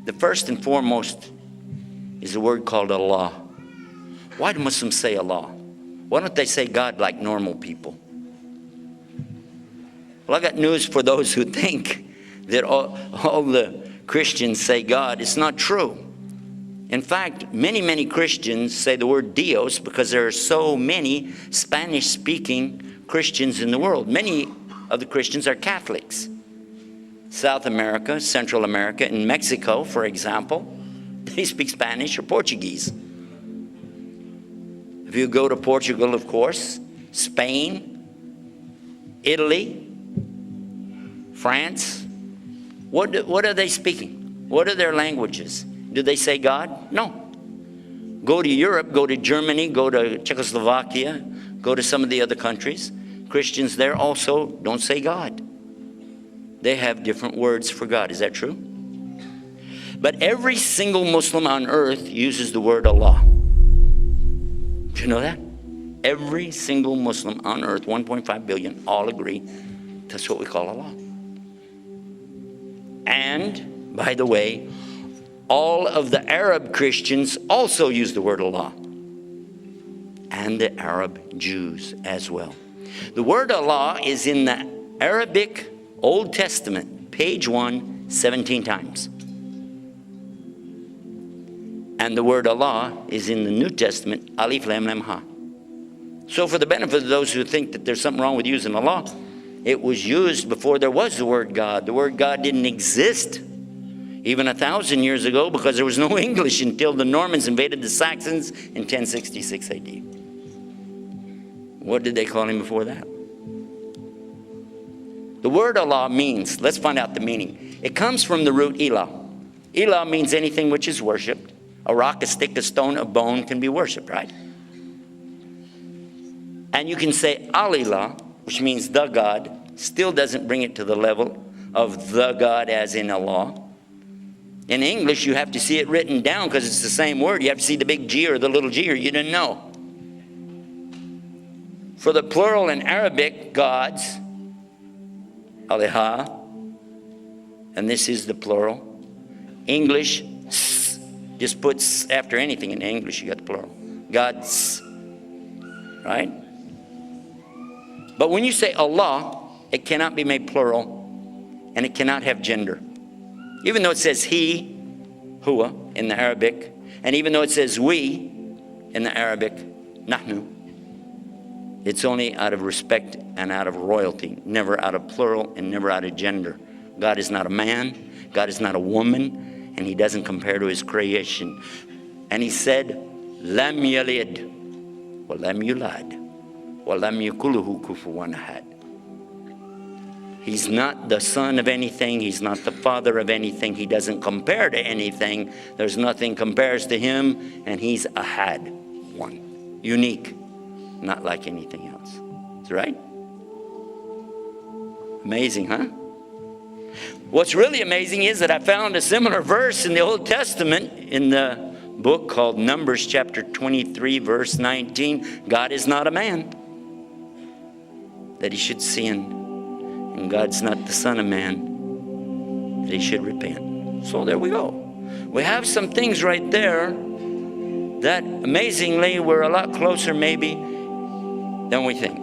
The first and foremost is a word called Allah. Why do Muslims say Allah? Why don't they say God like normal people? Well, I got news for those who think that all the Christians say God. It's not true. In fact, many Christians say the word Dios because there are so many Spanish-speaking Christians in the world. Many of the Christians are Catholics. South America, Central America, and Mexico, for example, they speak Spanish or Portuguese. If you go to Portugal, of course, Spain, Italy, France, what are they speaking? What are their languages? Do they say God? No. Go to Europe, go to Germany, go to Czechoslovakia, go to some of the other countries. Christians there also don't say God. They have different words for God. Is that true? But every single Muslim on earth uses the word Allah. Do you know that? Every single Muslim on earth, 1.5 billion, all agree that's what we call Allah. And, by the way, all of the Arab Christians also use the word Allah. And the Arab Jews as well. The word Allah is in the Arabic Old Testament, page 1, 17 times. And the word Allah is in the New Testament, Alif Lam Lam Ha. So for the benefit of those who think that there's something wrong with using Allah, it was used before there was the word God. The word God didn't exist even 1,000 years ago because there was no English until the Normans invaded the Saxons in 1066 AD. What did they call him before that? The word Allah means, let's find out the meaning. It comes from the root ilah. Ilah means anything which is worshipped. A rock, a stick, a stone, a bone can be worshipped, right? And you can say Al-Ilah, which means the God, still doesn't bring it to the level of the God as in Allah. In English, you have to see it written down because it's the same word. You have to see the big G or the little G or you didn't know. For the plural in Arabic, gods, Aliha, and this is the plural. English, just puts after anything in English, you got the plural. Gods, right? But when you say Allah, it cannot be made plural, and it cannot have gender. Even though it says he, huwa, in the Arabic, and even though it says we, in the Arabic, nahnu, it's only out of respect and out of royalty, never out of plural and never out of gender. God is not a man, God is not a woman, and he doesn't compare to his creation. And he said, Lam yalid, wa lam yulad, wa lam yakuluhu kufuwan ahad. He's not the son of anything. He's not the father of anything. He doesn't compare to anything. There's nothing compares to him, and he's ahad, one, unique, not like anything else. That's right? Amazing, huh? What's really amazing is that I found a similar verse in the Old Testament in the book called Numbers chapter 23, verse 19. God is not a man that he should sin, and God's not the son of man that he should repent. So there we go. We have some things right there that amazingly we're a lot closer maybe than we think.